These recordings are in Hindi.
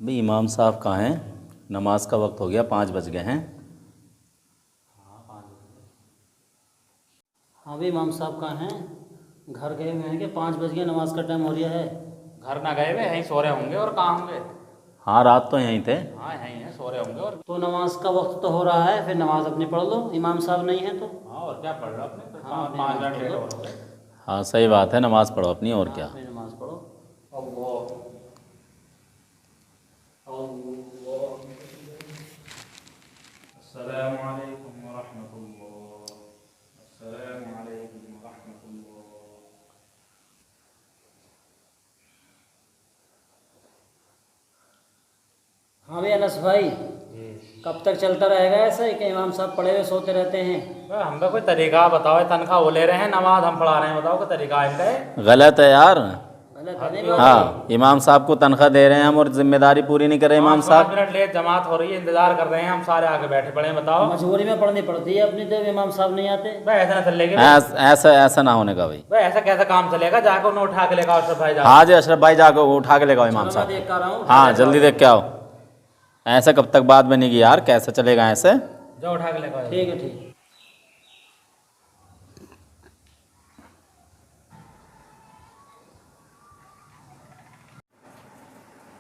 भाई इमाम साहब कहाँ हैं? नमाज का वक्त हो गया, 5 बज गए हैं। हाँ भाई इमाम साहब कहाँ हैं? घर गए हुए हैं कि 5 बज गए, नमाज का टाइम हो रहा है। घर ना गए वे, यहीं सो रहे होंगे और कहाँ होंगे। हाँ, रात तो यहीं थे। हाँ यहीं है, सो रहे होंगे। और तो नमाज का वक्त तो हो रहा है, फिर नमाज अपनी पढ़ लो, इमाम साहब नहीं है तो। हाँ और क्या पढ़ रहे हो अपने, हाँ, 5 मिनट पढ़ लेट लो। हो गए। हाँ सही बात है, नमाज पढ़ो अपनी, और हाँ, क्या। फिर नमाज पढ़ो। अस्सलामु अलैकुम व रहमतुल्लाह। अस्सलामु अलैकुम व रहमतुल्लाह। हाँ भाई अनस भाई, कब तक चलता रहेगा ऐसा ही कि इमाम साहब पढ़े हुए सोते रहते हैं? भाई हम पे कोई तरीका बताओ, तनख्वाह वो ले रहे हैं, नमाज हम पढ़ा रहे हैं, बताओ कोई तरीका है इनका। गलत है यार। गलत है नहीं बात? हाँ, इमाम साहब को तनख्वाह दे रहे हैं हम और जिम्मेदारी पूरी नहीं कर रहे इमाम 5 साहब। मिनट लेट जमात हो रही है, इंतजार कर रहे हैं, हम सारे आके बैठे पड़े हैं, बताओ। मजबूरी में पढ़नी पड़ती है अपनी, जब इमाम साहब नहीं आते। भाई ऐसा ना चलेगा भाई। ऐसा ऐसा ना होने का भाई। भाई ऐसा कैसा काम चलेगा, जाकर उन्हें उठा के लेगा अशरफ भाई जाकर। हाँ जी, अशरफ भाई जाकर उठा के ले आओ इमाम चलो मैं साहब देख को। कर रहा हूँ। हाँ जल्दी देख के आओ। ऐसा कब तक बात बनेगी यार, कैसे चलेगा ऐसे? जो उठा के लेगा। ठीक है ठीक।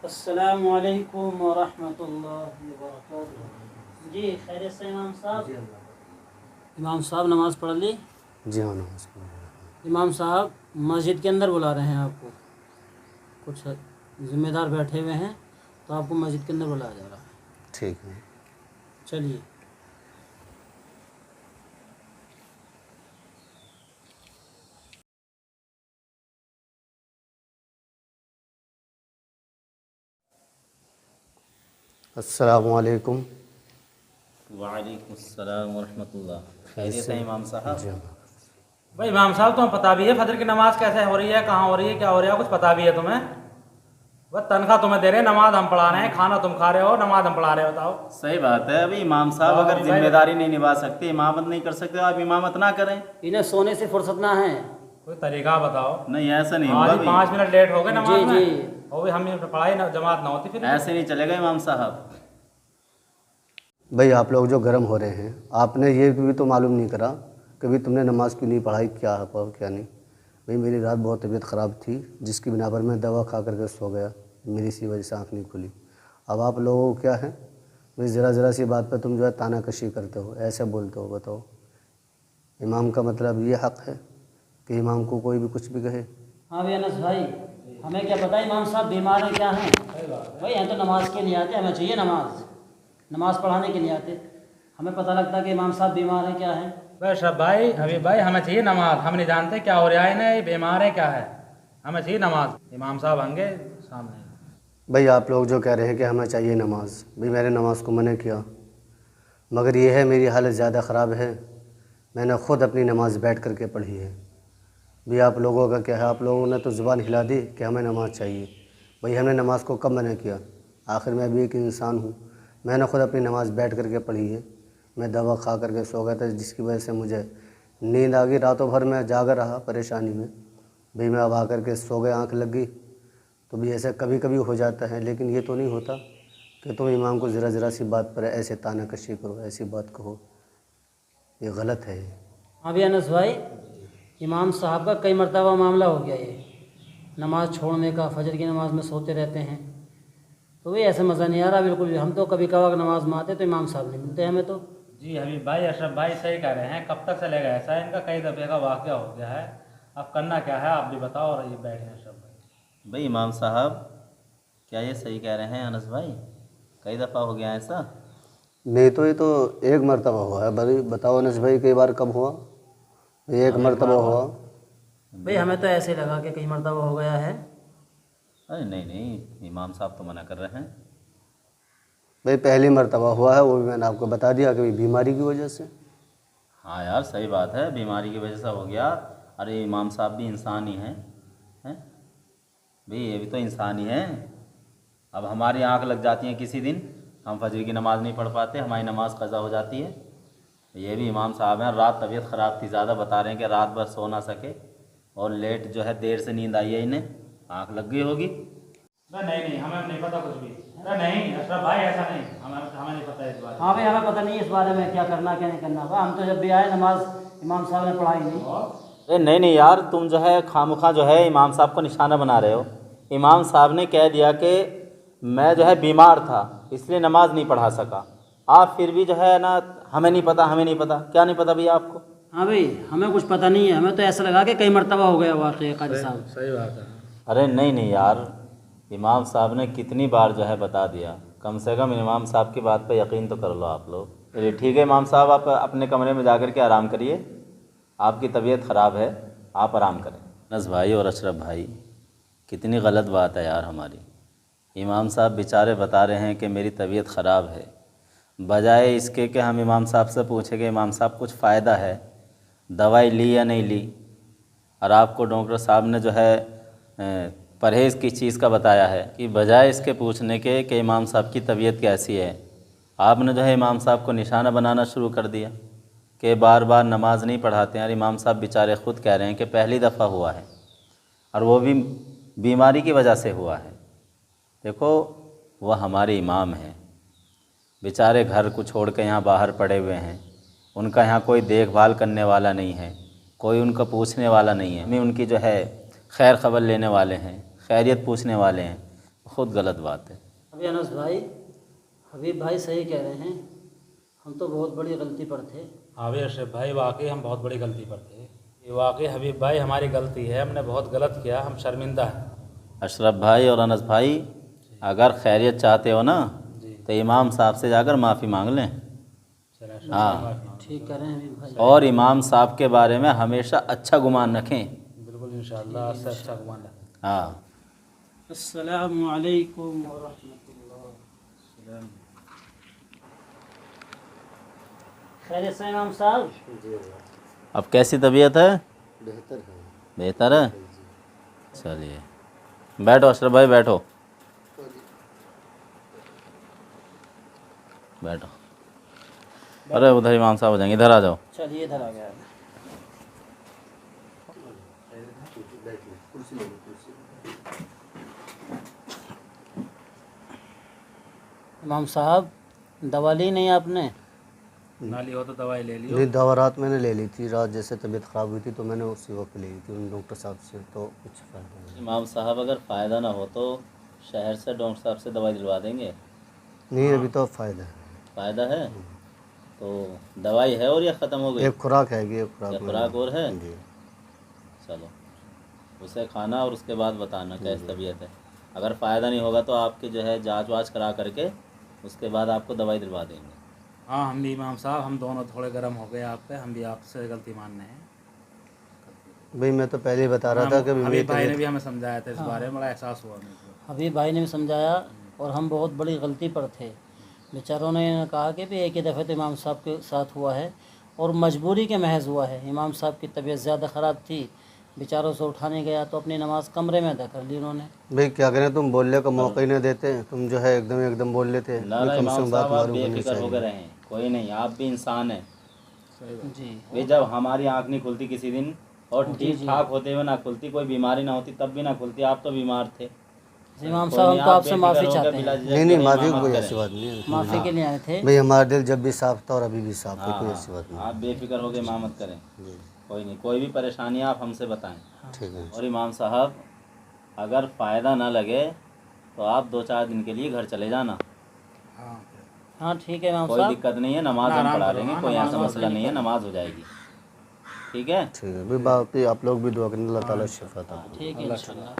अस्सलामु अलैकुम व रहमतुल्लाहि व बरकातुहू। जी खैरियत से इमाम साहब? इमाम साहब नमाज पढ़ ली? जी हाँ, नमाज पढ़ रहे इमाम साहब मस्जिद के अंदर बुला रहे हैं आपको, कुछ जिम्मेदार बैठे हुए हैं तो आपको मस्जिद के अंदर बुलाया जा रहा है। हैं। ठीक है। चलिए। अस्सलामु अलैकुम। वालेकुम अस्सलाम व रहमतुल्लाह। खैरियत है इमाम साहब? जी हाँ। भाई इमाम साहब तुम्हें पता भी है फजर की नमाज कैसे हो रही है, कहाँ हो रही है, क्या हो रहा है, कुछ पता भी है तुम्हें? बस तनख्वाह तुम्हें दे रहे हैं, नमाज हम पढ़ा रहे हैं, खाना तुम खा रहे हो, नमाज हम पढ़ा रहे हो, बताओ। सही बात है। अभी इमाम साहब हाँ, अगर भाई। जिम्मेदारी नहीं निभा सकते, इमामत नहीं कर सकते, आप इमामत ना करें। इन्हें सोने से फुर्सत ना है। कोई तरीका बताओ। नहीं ऐसा नहीं आज होगा 5 मिनट लेट हो गए नमाज जी, में, जी। और भी हम पढ़ाई जमात ना होती फिर। ऐसे नहीं चलेगा इमाम साहब। भाई आप लोग जो गर्म हो रहे हैं, आपने ये भी तो मालूम नहीं करा कभी तुमने नमाज क्यों नहीं पढ़ाई, क्या है क्या नहीं। भाई मेरी रात बहुत तबीयत ख़राब थी, जिसकी बिना पर मैं दवा खा करके सो गया, मेरी इसी वजह से आँख नहीं खुली। अब आप लोगों को क्या है, भाई ज़रा सी बात पर तुम जो है तानाकशी करते हो, ऐसे बोलते हो। बताओ, इमाम का मतलब ये हक़ है कि इमाम को कोई भी कुछ भी कहे? हाँ भाई अनस भाई, हमें क्या पता इमाम साहब बीमार हैं क्या हैं? भाई यहाँ तो नमाज के लिए आते, हमें चाहिए नमाज पढ़ाने के लिए आते। हमें पता लगता कि इमाम साहब बीमार हैं क्या हैं। भाई अशरफ भाई, अभी भाई हमें चाहिए नमाज, हम नहीं जानते क्या हो रहा है इन्हें, बीमार है क्या है, हमें चाहिए नमाज। इमाम साहब आएंगे सामने। भाई आप लोग जो कह रहे हैं कि हमें चाहिए नमाज, भाई मैंने नमाज को मना किया, मगर ये है मेरी हालत ज़्यादा ख़राब है, मैंने ख़ुद अपनी नमाज बैठ करके पढ़ी है। भाई आप लोगों का क्या है, आप लोगों ने तो ज़ुबान हिला दी कि हमें नमाज चाहिए। भाई हमने नमाज को कब मना किया? आखिर मैं भी एक इंसान हूँ, मैंने ख़ुद अपनी नमाज़ बैठ करके पढ़ी है। मैं दवा खा करके सो गया था, जिसकी वजह से मुझे नींद आ गई, रातों भर मैं जागा रहा परेशानी में। भाई मैं अब आ करके सो गया, आँख लग गई। तो भी ऐसा कभी कभी हो जाता है, लेकिन ये तो नहीं होता कि तुम इमाम को ज़रा सी बात पर ऐसे तानाकशी करो, ऐसी बात कहो, ये गलत है। हाँ भाई अनस भाई, इमाम साहब का कई मरतबा मामला हो गया ये नमाज छोड़ने का, फजर की नमाज में सोते रहते हैं। तो भाई ऐसा मज़ा नहीं आ रहा बिल्कुल भी। हम तो कभी कभार नमाज में आते तो इमाम साहब नहीं मिलते हमें तो। जी हबीब भाई, अशरफ भाई सही कह रहे हैं, कब तक चलेगा ऐसा? इनका कई दफ़े का वाक़या हो गया है, अब करना क्या है आप भी बताओ। और ये बैठे हैं अशरफ भाई। भाई इमाम साहब क्या ये सही कह रहे हैं अनस भाई? कई दफ़ा हो गया ऐसा? नहीं तो ये तो एक मरतबा हुआ है। भाई बताओ अनस भाई, कई बार कब हुआ? एक मरतबा हुआ। भाई हमें तो ऐसे लगा कि कई मरतबा हो गया है। अरे नहीं, इमाम साहब तो मना कर रहे हैं। भाई पहली मरतबा हुआ है, वो भी मैंने आपको बता दिया कि बीमारी की वजह से। हाँ यार सही बात है, बीमारी की वजह से हो गया। अरे इमाम साहब भी इंसान ही हैं, हैं? भाई ये भी तो इंसान ही हैं। अब हमारी आंख लग जाती है किसी दिन, हम फजर की नमाज़ नहीं पढ़ पाते, हमारी नमाज कज़ा हो जाती है। ये भी इमाम साहब हैं, रात तबीयत ख़राब थी ज़्यादा, बता रहे हैं कि रात भर सो ना सके और लेट जो है देर से नींद आई है इन्हें, आंख लग गई होगी। नहीं हमें नहीं पता कुछ भी। अरे नहीं अशरफ भाई, ऐसा नहीं, हमें नहीं पता इस बारे में। हाँ भाई, हमें पता नहीं है इस बारे में क्या करना क्या नहीं करना। भाई हम तो जब भी आए नमाज इमाम साहब ने पढ़ाई नहीं। अरे नहीं नहीं यार, तुम जो है खामखा जो है इमाम साहब को निशाना बना रहे हो। इमाम साहब ने कह दिया कि मैं जो है बीमार था इसलिए नमाज नहीं पढ़ा सका। आप फिर भी जो है ना हमें नहीं पता, हमें नहीं पता। क्या नहीं पता भैया आपको? हाँ भाई, हमें कुछ पता नहीं है। हमें तो ऐसा लगा कि कई मरतबा हो गया वाकई कारी साहब। सही बात है। अरे नहीं नहीं यार, इमाम साहब ने कितनी बार जो है बता दिया। कम से कम इमाम साहब की बात पे यकीन तो कर लो आप लोग। चलिए ठीक है इमाम साहब, आप अपने कमरे में जाकर के आराम करिए। आपकी तबीयत ख़राब है, आप आराम करें। नस भाई और अशरफ भाई, कितनी गलत बात है यार हमारी। इमाम साहब बेचारे बता रहे हैं कि मेरी तबीयत ख़राब है, बजाय इसके कि हम इमाम साहब से पूछें कि इमाम साहब कुछ फ़ायदा है, दवाई ली या नहीं ली। और आपको डॉक्टर साहब ने जो है परहेज़ की चीज़ का बताया है कि बजाय इसके पूछने के कि इमाम साहब की तबीयत कैसी है, आपने जो है इमाम साहब को निशाना बनाना शुरू कर दिया कि बार बार नमाज नहीं पढ़ाते हैं। और इमाम साहब बेचारे ख़ुद कह रहे हैं कि पहली दफ़ा हुआ है और वो भी बीमारी की वजह से हुआ है। देखो वह हमारे इमाम हैं, बेचारे घर को छोड़ के यहाँ बाहर पड़े हुए हैं। उनका यहाँ कोई देखभाल करने वाला नहीं है, कोई उनका पूछने वाला नहीं है। हमें उनकी जो है खैर ख़बर लेने वाले हैं, खैरियत पूछने वाले हैं। ख़ुद गलत बात है। अभी अनस भाई, हबीब भाई सही कह रहे हैं। हम तो बहुत बड़ी गलती पर थे। हाँ भाई अशरफ भाई, वाकई हम बहुत बड़ी गलती पर थे। ये वाकई हबीब भाई हमारी गलती है, हमने बहुत गलत किया, हम शर्मिंदा हैं। अशरफ भाई और अनस भाई, अगर खैरियत चाहते हो ना तो इमाम साहब से जाकर माफ़ी मांग लें। चलो अशरफ हाँ। भाई, माफ़ी मांगो। ठीक कह रहे हैं हबीब भाई। और इमाम साहब के बारे में हमेशा अच्छा गुमान रखें। बिल्कुल इंशाअल्लाह, आज से अच्छा गुमान रखें। हाँ। अस्सलामु अलैकुम व रहमतुल्लाह। खैरियत से इमाम साहब? अब कैसी तबीयत है? बेहतर है। बेहतर है? चलिए बैठो अशरफ भाई, बैठो बैठो। अरे उधर इमाम साहब हो जाएंगे, इधर आ जाओ। चलिए इधर आ गया। इमाम साहब, दवा ली नहीं आपने? ना ली हो तो दवाई ले लियो। नहीं, दवा रात मैंने ले ली थी। रात जैसे तबीयत ख़राब हुई थी तो मैंने उसी वक्त ले ली थी उन डॉक्टर साहब से, तो कुछ फ़ायदा नहीं। इमाम साहब अगर फ़ायदा ना हो तो शहर से डॉक्टर साहब से दवाई दिलवा देंगे। नहीं, अभी तो फ़ायदा है। फ़ायदा है तो दवाई है और या ख़त्म हो गई? एक खुराक है, एक खुराक या मैंने- खुराक और है? जी। चलो उसे खाना और उसके बाद बताना कैसी तबीयत है। अगर फ़ायदा नहीं होगा तो आपके जो है जांच वाच करा करके उसके बाद आपको दवाई दिलवा देंगे। हाँ हम भी इमाम साहब, हम दोनों थोड़े गर्म हो गए आप पे, हम भी आपसे गलती मानने हैं। भाई मैं तो पहले ही बता रहा था कि मेरी हबीब भाई ने तबीयत भी हमें समझाया था इस बारे में, बड़ा एहसास हुआ मुझे। हबीब भाई ने भी समझाया और हम बहुत बड़ी गलती पर थे। बेचारों ने कहा कि भी एक ही दफ़े तो इमाम साहब के साथ हुआ है और मजबूरी के महज हुआ है। इमाम साहब की तबीयत ज़्यादा ख़राब थी, बेचारों से उठाने गया तो अपनी नमाज कमरे में अदा कर ली उन्होंने। भाई क्या करें, तुम बोलने का मौका ही नहीं देते। तुम जो है एकदम बोल लेते। ना ना इमाम साहब आप बेफिक्र होकर रहें, कोई नहीं, आप भी इंसान हैं। जी। भाई जब हमारी आँख नहीं खुलती किसी दिन और ठीक ठाक होते हुए ना खुलती, कोई बीमारी ना होती तब भी ना खुलती, आप तो बीमार थे। इमाम कोई साहब नहीं, हम तो आप आपसे बेफिक्र माफ़ी होकर चाहते बिला हैं। झिझक नहीं, मेरे माफ़ी इमाम कोई करें। ऐसी बात नहीं है। माफ़ी के लिए आए थे। भाई हमारा दिल जब भी साफ था और अभी भी साफ है, हाँ, कोई ऐसी बात नहीं। आप बेफिक्र होकर इमामत करें। कोई नहीं, कोई भी परेशानी आप हमसे बताएं। ठीक है। और इमाम साहब अगर फ़ायदा ना लगे तो आप 2-4 दिन के लिए घर चले जाना। हाँ हाँ ठीक है इमाम कोई साहब। दिक्कत नहीं है, नमाज हम आराम पढ़ा करो, लेंगे, हाँ, कोई नमाज ऐसा मसला नहीं है, नमाज हो जाएगी। ठीक है। ठीक है भाई, बाकी आप लोग भी दुआ करें, अल्लाह ताला शिफा अता फरमाए। ठीक है इंशाल्लाह।